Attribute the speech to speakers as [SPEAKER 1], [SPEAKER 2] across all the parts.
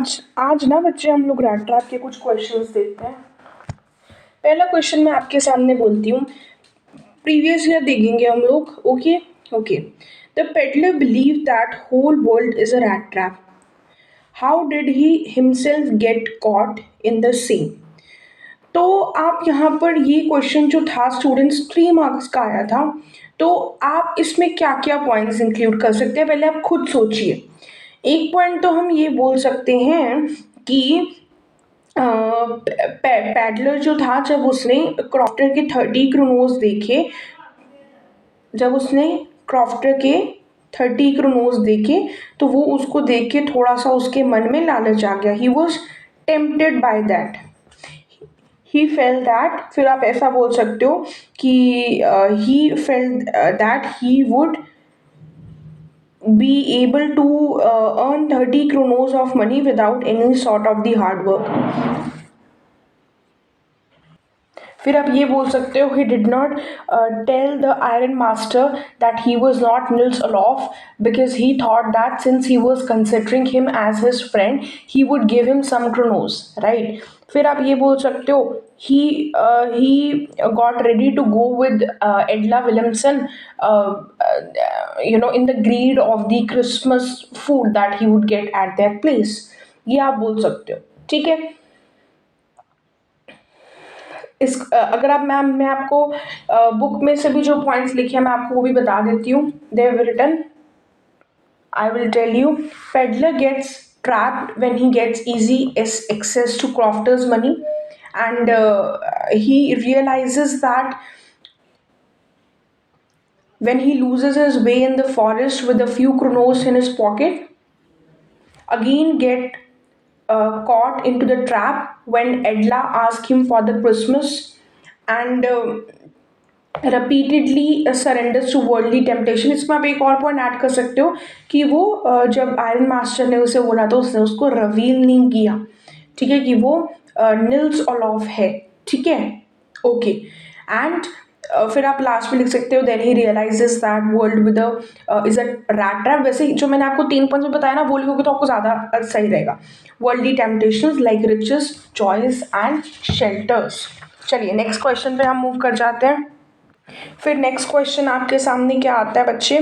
[SPEAKER 1] आज आज ना बच्चे हम लोग रैट्रैप के कुछ क्वेश्चंस देखते हैं। पहला क्वेश्चन मैं आपके सामने बोलती हूँ। प्रीवियस ईयर देखेंगे हम लोग। Okay okay. The peddler believe that whole world is a rat trap. How did he himself get caught in the same. तो आप यहाँ पर ये क्वेश्चन जो था स्टूडेंट्स 3 मार्क्स का आया था। तो आप इसमें क्या क्या पॉइंट्स इंक्लूड कर सकते हैं, पहले आप खुद सोचिए। एक पॉइंट तो हम ये बोल सकते हैं कि पैडलर जो था, जब उसने क्रॉफ्टर के 30 क्रोनोस देखे, जब उसने क्रॉफ्टर के 30 क्रोनोस देखे तो वो उसको देख के थोड़ा सा उसके मन में लालच आ गया। He was tempted by that, he fail that. फिर आप ऐसा बोल सकते हो कि he fail that he would be able to earn 30 kronos of money without any sort of the hard work. फिर आप ये बोल सकते हो, he did not tell the iron master that he was not Nils Olof because he thought that since he was considering him as his friend he would give him some kronos, right? फिर आप ये बोल सकते हो, he got ready to go with Edla Williamson in the greed of the Christmas food that he would get at their place. ये आप बोल सकते हो, ठीक है। अगर आप मैं आपको बुक में से भी जो पॉइंट्स लिखे हैं मैं आपको वो भी बता देती हूँ। They have written, I will tell you. Peddler gets trapped when he gets easy access to Crofter's money and he realizes that when he loses his way in the forest with a few kronos in his pocket, again get caught into the trap when Edla asks him for the Christmas and repeatedly surrenders to worldly temptation। इसमें आप एक और point add कर सकते हो कि वो जब आयरन मास्टर ने उसे बोला तो उसने उसको रिवील नहीं किया, ठीक है, कि वो निल्स ओलॉफ है, ठीक है, ओके। एंड फिर आप लास्ट में लिख सकते हो then he realises that world with is a rat trap. वैसे जो मैंने आपको 3 पॉइंट्स में बताया ना वो लिखोगे तो आपको ज़्यादा सही रहेगा। Worldly temptations like riches, joys and shelters. चलिए नेक्स्ट क्वेश्चन पे हम मूव कर जाते हैं। फिर नेक्स्ट क्वेश्चन आपके सामने क्या आता है बच्चे।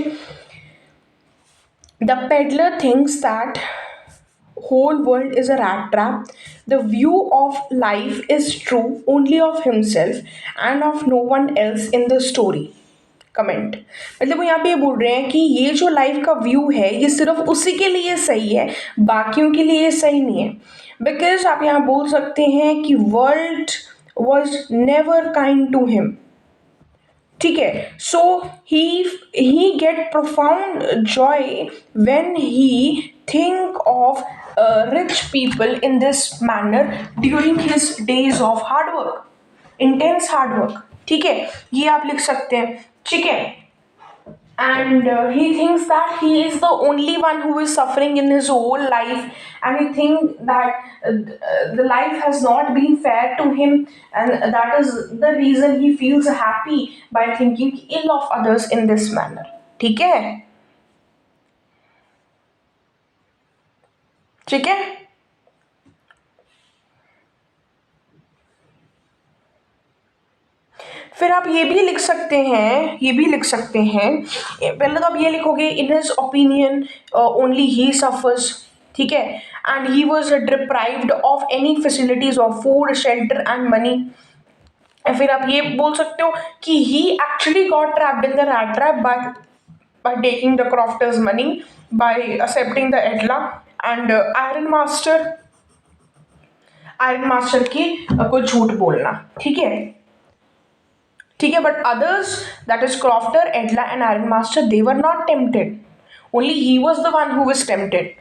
[SPEAKER 1] The peddler thinks that whole world is a rat trap. The view of life is true only of himself and of no one else in the story. Comment, मतलब वो यहाँ पे ये बोल रहे हैं कि ये जो लाइफ का व्यू है ये सिर्फ उसी के लिए सही है, बाकियों के लिए सही नहीं है। बिकॉज आप यहाँ बोल सकते हैं कि world was never kind to him, ठीक है। So he get profound joy when he think of rich people in this manner during his days of hard work, intense hard work, ठीक है, ये आप लिख सकते हैं, ठीक है। And he thinks that he is the only one who is suffering in his whole life, and he thinks that the life has not been fair to him, and that is the reason he feels happy by thinking ill of others in this manner, ठीक है, ठीक है। फिर आप ये भी लिख सकते हैं, ये भी लिख सकते हैं, पहले तो आप ये लिखोगे in his opinion only he suffers, ठीक है, and he was deprived of any facilities of food, shelter and money. फिर आप ये बोल सकते हो कि he actually got trapped in the rat trap by taking the crofter's money, by accepting the Edla and iron master की को झूठ बोलना, ठीक है, ठीक है। But others that is crofter, एडला and iron master they were not tempted, only he was the one who was tempted,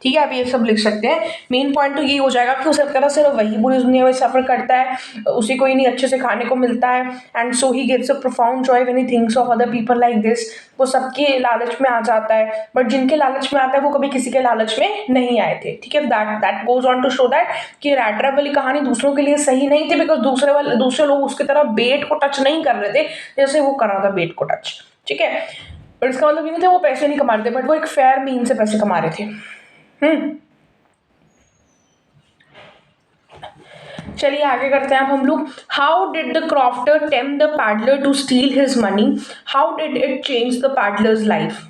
[SPEAKER 1] ठीक है। आप ये सब लिख सकते हैं। मेन पॉइंट तो यही हो जाएगा कि उसे तरह सिर्फ वही पूरी दुनिया में सफर करता है, उसे कोई नहीं अच्छे से खाने को मिलता है, and so he gets a profound joy when he thinks of other people like this. वो सबके लालच में आ जाता है, बट जिनके लालच में आता है वो कभी किसी के लालच में नहीं आए थे, ठीक है। That goes on to show that कि रैट्रैप वाली कहानी दूसरों के लिए सही नहीं थी, बिकॉज दूसरे लोग उसकी तरह बेट को टच नहीं कर रहे थे जैसे वो कर रहा था बेट को टच, ठीक है। बट इसका मतलब ये नहीं था वो पैसे नहीं कमा रहे थे, बट वो एक फेयर मीन से पैसे कमा रहे थे। चलिए आगे करते हैं अब हम लोग. How did the crofter tempt the peddler to steal his money? How did it change the peddler's life?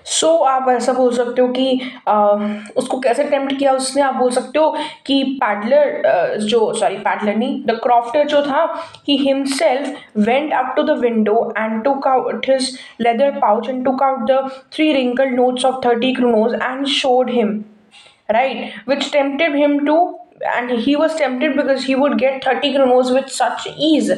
[SPEAKER 1] So आप ऐसा बोल सकते हो कि उसको कैसे टेम्प्ट किया उसने. आप बोल सकते हो कि पैडलर जो सॉरी पैडलर नहीं, द क्रॉफ्टर जो था, he himself went up to the window and took out his leather pouch and took out the three wrinkled notes of 30 kronos and showed him, right, which tempted him to, and he was tempted because he would get 30 kronos with such ease,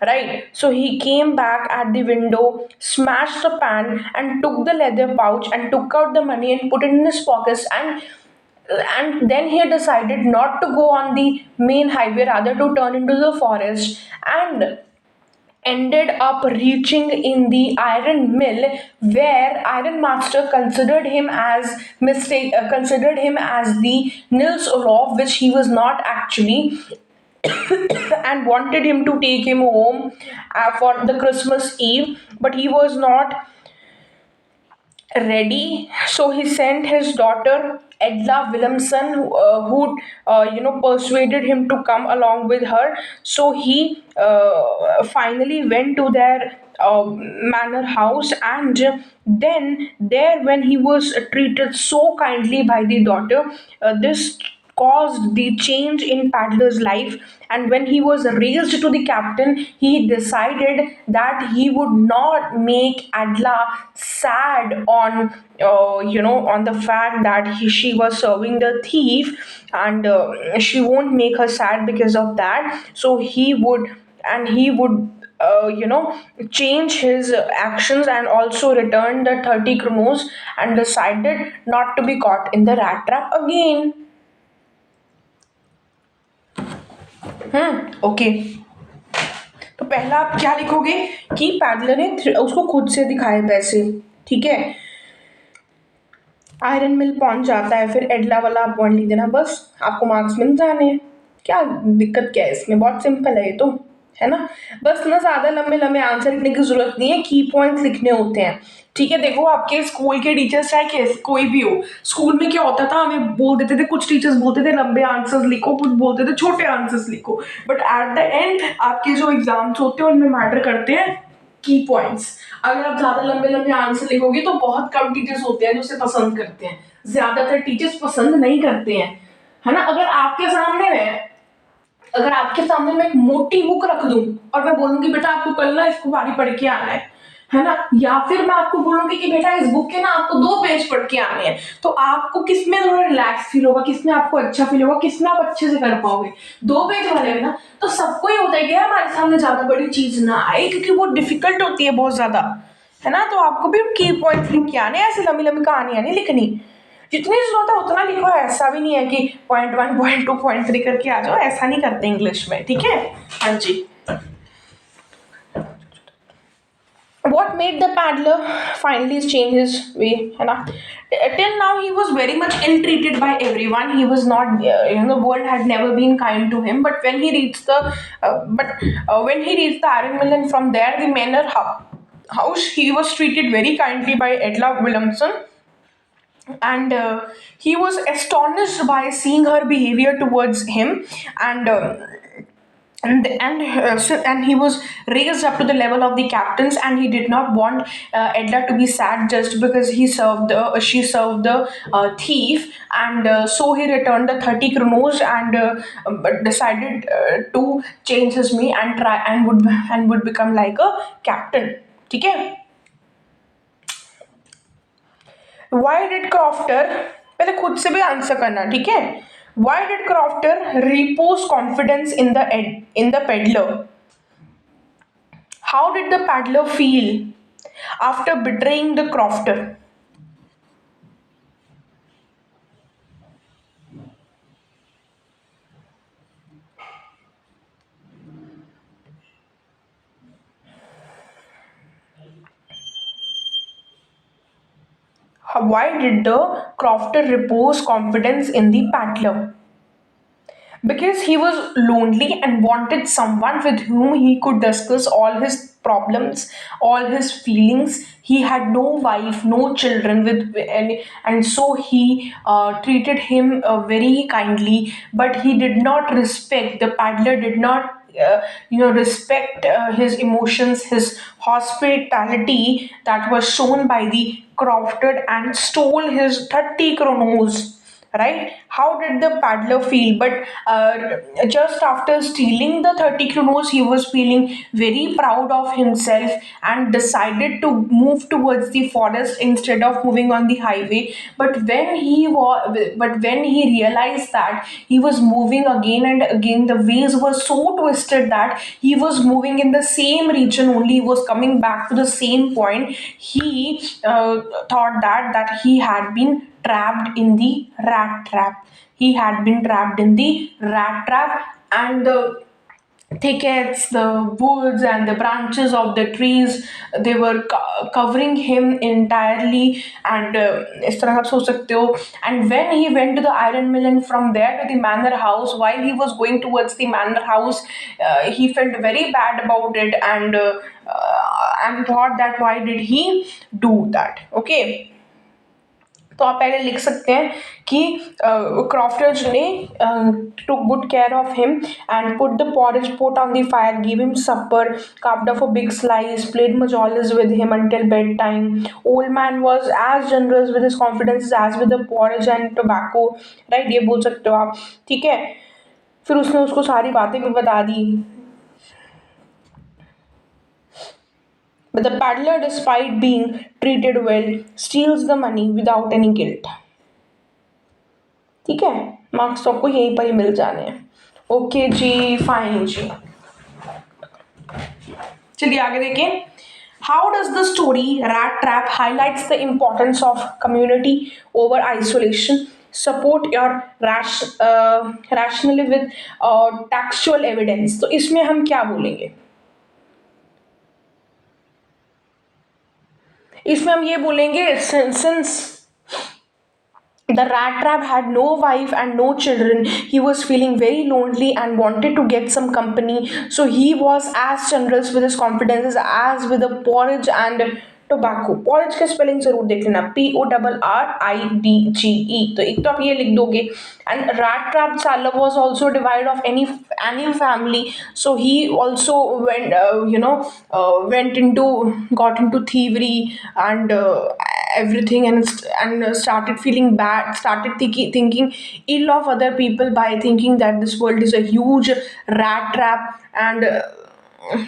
[SPEAKER 1] right? So he came back at the window, smashed the pan and took the leather pouch and took out the money and put it in his pockets, and then he decided not to go on the main highway, rather to turn into the forest, and ended up reaching in the iron mill, where iron master considered him as the Nils Olof, which he was not actually, and wanted him to take him home for the Christmas Eve, but he was not ready. So he sent his daughter Edla Williamson, who persuaded him to come along with her. So he finally went to their manor house, and then there, when he was treated so kindly by the daughter, this caused the change in Paddler's life. And when he was raised to the captain, he decided that he would not make Adla sad on the fact that she was serving the thief, and she won't make her sad because of that. So he would change his actions and also return the 30 kronos, and decided not to be caught in the rat trap again. Okay. तो पहला आप क्या लिखोगे कि peddler ने उसको खुद से दिखाए पैसे. ठीक है. आयरन मिल पहुंच जाता है, फिर एडला वाला आप पॉइंट लिख देना, बस आपको मार्क्स मिल जाने हैं. क्या दिक्कत क्या है इसमें, बहुत सिंपल है ये तो, है ना. बस ना ज़्यादा लंबे लंबे आंसर लिखने की जरूरत नहीं है, की पॉइंट्स लिखने होते हैं. ठीक है. देखो आपके स्कूल के टीचर्स चाहे कैसे कोई भी हो, स्कूल में क्या होता था, हमें बोल देते थे, कुछ टीचर्स बोलते थे लंबे आंसर्स लिखो, कुछ बोलते थे छोटे आंसर्स लिखो, बट एट द एंड आपके जो एग्जाम्स होते हैं उनमें मैटर करते हैं की पॉइंट्स. अगर आप ज्यादा लंबे लंबे आंसर लिखोगे तो बहुत कम टीचर्स होते हैं जो उसे पसंद करते हैं, ज्यादातर टीचर्स पसंद नहीं करते हैं, है ना. अगर आपके सामने मैं एक मोटी बुक रख दूं और मैं बोलूंगी बेटा आपको कल ना इसको बारी पढ़ के आना है ना, या फिर मैं आपको बोलूंगी कि बेटा इस बुक के ना आपको 2 पेज पढ़ के आने हैं, तो आपको किसमें थोड़ा रिलैक्स फील होगा, किसमें आपको अच्छा फील होगा, किसमें आप अच्छे से कर पाओगे, 2 पेज वाले में ना. तो सबको ही होता है कि यार हमारे सामने ज्यादा बड़ी चीज ना आए, क्योंकि वो डिफिकल्ट होती है बहुत ज्यादा, है ना. तो आपको भी की पॉइंट लिख के आने, ऐसे लंबी लंबी कहानियां नहीं लिखनी, जितनी जरूरत है उतना लिखो. ऐसा भी नहीं है कि पॉइंट 1 पॉइंट 2 पॉइंट 3 करके आ जाओ, ऐसा नहीं करते इंग्लिश में. ठीक है. हाँ जी. What made the paddler finally change his way, है ना. Till now he was very much ill treated by everyone. He was not, the world had never been kind to him. But when he reached the iron mill, and from there the manor house, he was treated very kindly by Edla Williamson, and he was astonished by seeing her behavior towards him, and and he was raised up to the level of the captains, and he did not want Edla to be sad just because she served the thief, and so he returned the 30 kronos, and but decided to change his me and try and would become like a captain. ठीक है. Why did crofter, पहले खुद से भी answer करना. ठीक है. Why did crofter repose confidence in the peddler? How did the peddler feel after betraying the crofter? Why did the crofter repose confidence in the paddler? Because he was lonely and wanted someone with whom he could discuss all his problems, all his feelings. He had no wife, no children and so he treated him very kindly, but he did not respect, the paddler did not respect his emotions, his hospitality that was shown by the Crofted, and stole his 30 kronos. Right? How did the paddler feel? But just after stealing the 30 kronos, he was feeling very proud of himself and decided to move towards the forest instead of moving on the highway. But when he realized that he was moving again and again, the ways were so twisted that he was moving in the same region only, he was coming back to the same point. He thought that he had been trapped in the rat trap. He had been trapped in the rat trap, and the thickets, the woods, and the branches of the trees, they were covering him entirely. And इस तरह आप सोच सकते हो. And when he went to the iron mill and from there to the manor house, while he was going towards the manor house, he felt very bad about it, and thought that why did he do that. Okay, तो आप पहले लिख सकते हैं कि क्रॉफ्टर्स ने took good care of him and put the porridge pot on the fire, gave him supper, carved off a big slice, played majolas with him until bedtime. Old man was as generous with his confidences as with the porridge and tobacco. Right, ये बोल सकते हो आप. ठीक है, फिर उसने उसको सारी बातें भी बता दी. But the paddler, despite being treated well, steals the money without any guilt. ठीक है, मार्क्स तो आपको यहीं पर ही मिल जाने हैं. ओके जी, फाइन जी. चलिए आगे देखें. How does the story Rat Trap highlights the importance of community over isolation? Support your rationally with textual evidence. तो इसमें हम क्या बोलेंगे? इसमें हम ये बोलेंगे, since the rat trap had no wife and no children, he was feeling very lonely and wanted to get some company. So he was as generous with his confidences as with the porridge and tobacco. Porridge का spelling जरूर देख लेना, PORRIDGE. तो एक तो आप ये लिख दोगे. एंड रैट ट्रैप साला was also divided of any family, so he also got into thievery and everything, and started feeling bad, started thinking ill of other people by thinking that this world is a huge rat trap, and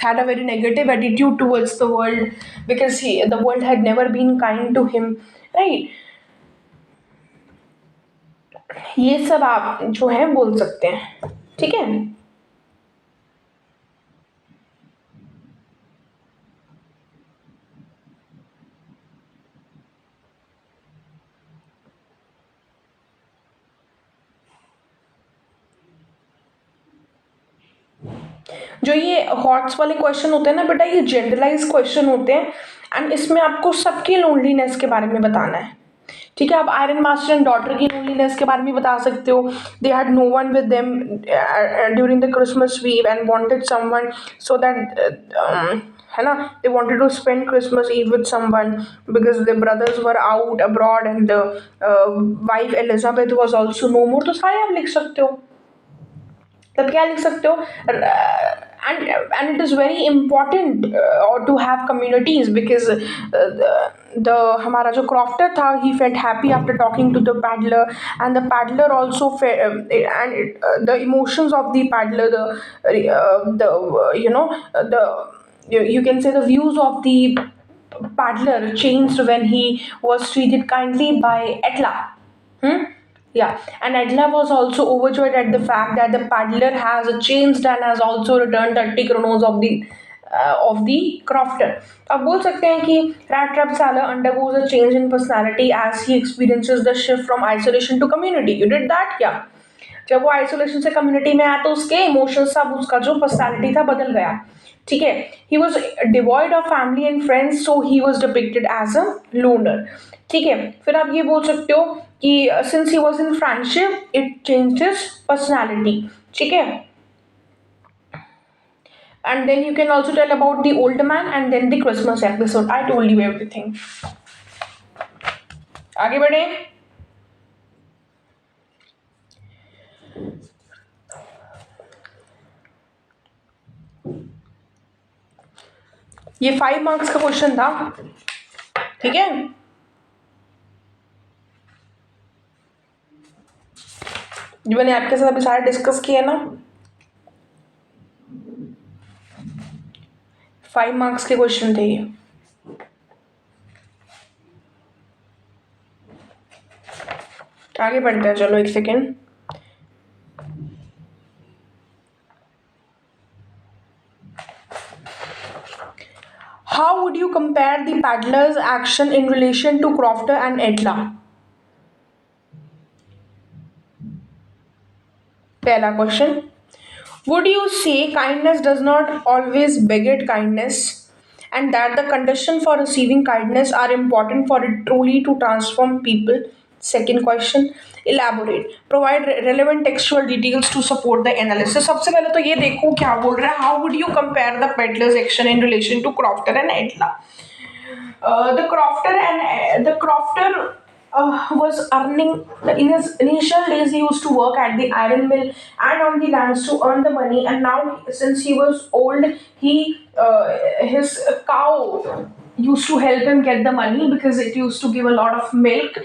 [SPEAKER 1] had a very negative attitude towards the world because the world had never been kind to him. Right? ये सब आप जो है बोल सकते हैं. ठीक है. जो ये हॉट्स वाले क्वेश्चन होते हैं ना बेटा, ये जनरलाइज क्वेश्चन होते हैं, एंड इसमें आपको सबकी लोनलीनेस के बारे में बताना है. ठीक है, आप आयरन मास्टर एंड डॉटर की लोनलीनेस के बारे में बता सकते हो. They had no one with them during the Christmas eve and wanted someone, so that है ना, they wanted to spend Christmas eve with someone because the brothers were out abroad and the wife Elizabeth was also no more. तो सारे आप लिख सकते हो. तब क्या लिख सकते हो? And it is very important or to have communities because the हमारा जो क्रॉफ्टर था, he felt happy after talking to the paddler, and the paddler also the emotions of the paddler, you can say the views of the paddler changed when he was treated kindly by Etla. Hmm? Yeah, and Adla was also overjoyed at the fact that the paddler has changed and has also returned 30 kronos of the crofter. अब बोल सकते हैं कि Rattrap Salah undergoes a change in personality as he experiences the shift from isolation to community. You did that? Yeah. जब वो isolation से community में आया तो उसके इमोशंस, सब उसका जो पर्सनालिटी था बदल गया. ठीक है. He was devoid of family and friends, so he was depicted as a loner. ठीक है. फिर आप ये बोल सकते हो कि since he was in friendship it change his personality. ठीक है. And then you can also tell about the older man and then the Christmas episode. I told you everything. आगे बढ़े. ये 5 मार्क्स का क्वेश्चन था. ठीक है. जो मैंने आपके साथ अभी सारे डिस्कस किए ना, 5 मार्क्स के क्वेश्चन थे ये. आगे बढ़ते हैं, चलो एक second. How would you compare the paddler's action in relation to Crofter and Edla? पहला question. Would you say kindness does not always beget kindness, and that the condition for receiving kindness are important for it truly to transform people? Second question. Elaborate. Provide relevant textual details to support the analysis. सबसे पहले तो ये देखो क्या बोल रहा है. How would you compare the peddler's action in relation to Crofter and Edla? The crofter was earning in his initial days. He used to work at the iron mill and on the lands to earn the money. And now, since he was old, his cow used to help him get the money because it used to give a lot of milk.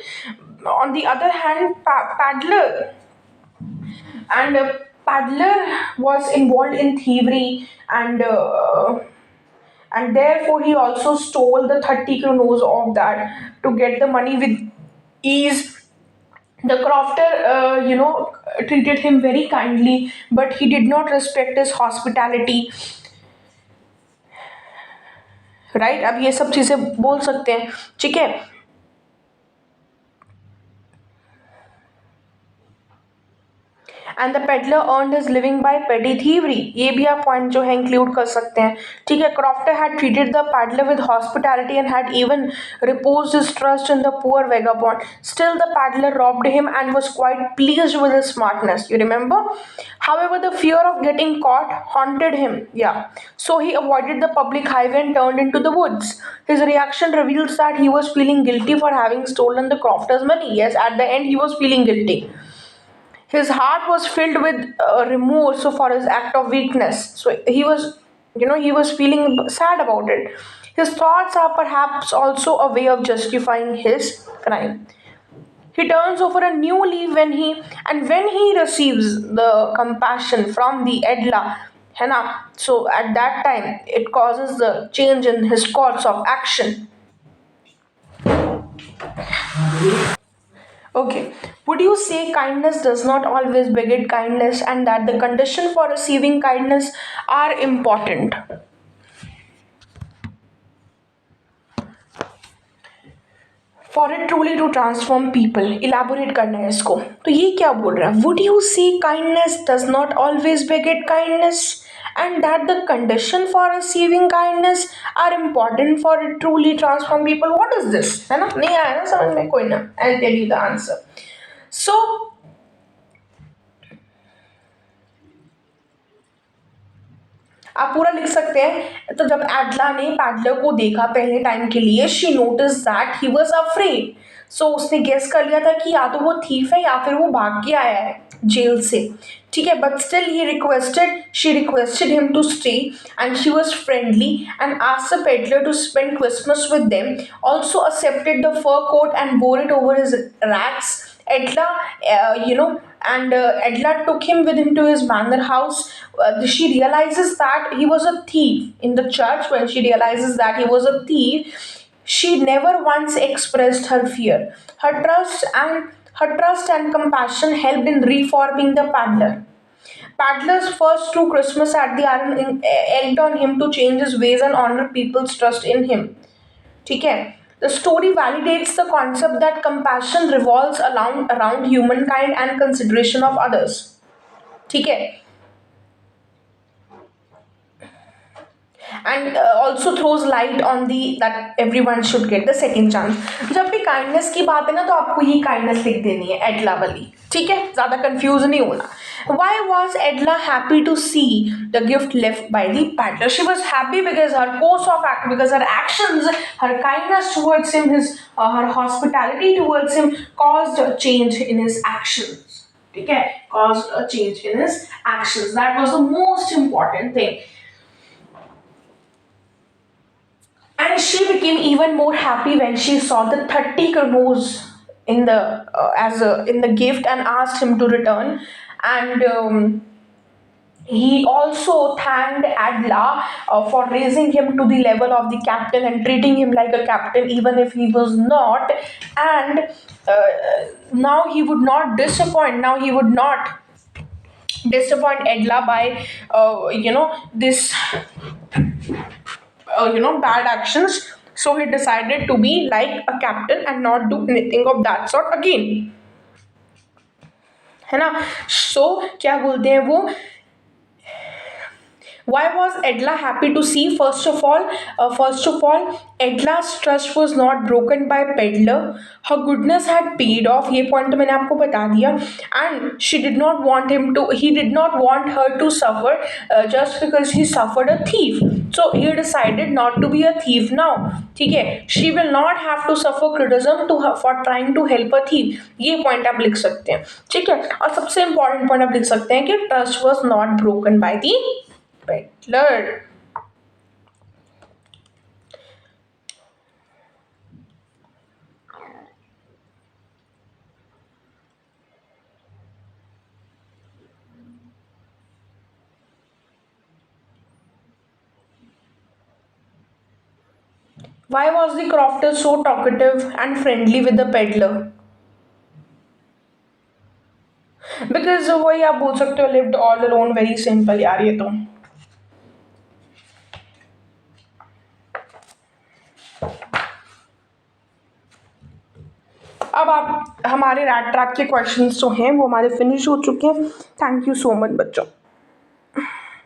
[SPEAKER 1] On the other hand, and paddler was involved in thievery, and therefore he also stole the 30 kronos of that to get the money with ease. The crofter, treated him very kindly, but he did not respect his hospitality. Right. अब ये सब चीजें बोल सकते हैं. ठीक है. And the peddler earned his living by पेटी थीवरी. ये भी आप पॉइंट जो है इंक्लूड कर सकते हैं. ठीक है. Crofter had treated the peddler with hospitality and had even reposed his trust in the poor vagabond. Still the peddler robbed him and was quite pleased with his smartness. You remember? However, the fear of getting caught haunted him. Yeah. So he avoided the public highway and turned into the woods. His reaction reveals that he was feeling guilty for having stolen the crofter's money. Yes, at the end he was feeling guilty. His heart was filled with remorse for his act of weakness. So he was feeling sad about it. His thoughts are perhaps also a way of justifying his crime. He turns over a new leaf when he receives the compassion from the Edla, है ना? So at that time, it causes the change in his course of action. Okay. Would you say kindness does not always beget kindness, and that the condition for receiving kindness are important? For it truly to transform people. Elaborate करना है इसको. तो ये क्या बोल रहा है? Would you say kindness does not always beget kindness, and that the condition for receiving kindness are important for it truly transform people? What is this? है ना? नहीं आया ना समझ में? कोई ना. I'll tell you the answer. So आप पूरा लिख सकते हैं. तो जब एडला ने पैडलर को देखा पहले टाइम के लिए, she notice that he was afraid. So उसने गेस कर लिया था कि या तो वो थीफ है या फिर वो भाग के आया है जेल से. ठीक है. But still she requested him to stay, and she was friendly and asked the peddler to spend Christmas with them. Also accepted the fur coat and bore it over his racks. Edla, Edla took him with him to his manor house. She realizes that he was a thief in the church. When she realizes that he was a thief, she never once expressed her fear. Her trust and compassion helped in reforming the paddler. Paddler's first true Christmas at the Iron egged on him to change his ways and honor people's trust in him. ठीक है. The story validates the concept that compassion revolves around humankind and consideration of others. ठीक है. and also throws light on the that everyone should get the second chance. जब भी kindness की बात है ना, तो आपको ये काइंडनेस लिख देनी है एडला वाली, ठीक है, ज्यादा कंफ्यूज नहीं होना. Why was Edla happy to see the gift left by the paddler? She was happy because her course of act, because her actions, her kindness towards him, her hospitality towards him caused a change in his actions. ठीक है, caused a change in his actions. That was the most important thing. And she became even more happy when she saw the 30 kronos in the as a in the gift, and asked him to return. And he also thanked Adla for raising him to the level of the captain and treating him like a captain, even if he was not. And uh, now he would not disappoint. Now he would not disappoint Edla by this bad actions. So he decided to be like a captain and not do anything of that sort again, है ना. सो क्या बोलते हैं वो, why was Edla happy to see? First of all, Edla's trust was not broken by peddler. Her goodness had paid off. ये point तो मैंने आपको बता दिया. And she did not want him to. He did not want her to suffer just because he suffered a thief. So he decided not to be a thief now. ठीक है. She will not have to suffer criticism to her for trying to help a thief. ये point आप लिख सकते हैं. ठीक है. और सबसे important point आप लिख सकते हैं कि trust was not broken by the peddler. Why was the crofter so talkative and friendly with the peddler? Because वही आप बोल सकते हो, lived all alone, very simple यार ये तो. अब आप हमारे रैट ट्रैप के क्वेश्चंस जो हैं वो हमारे फिनिश हो चुके हैं. थैंक यू सो मच बच्चों.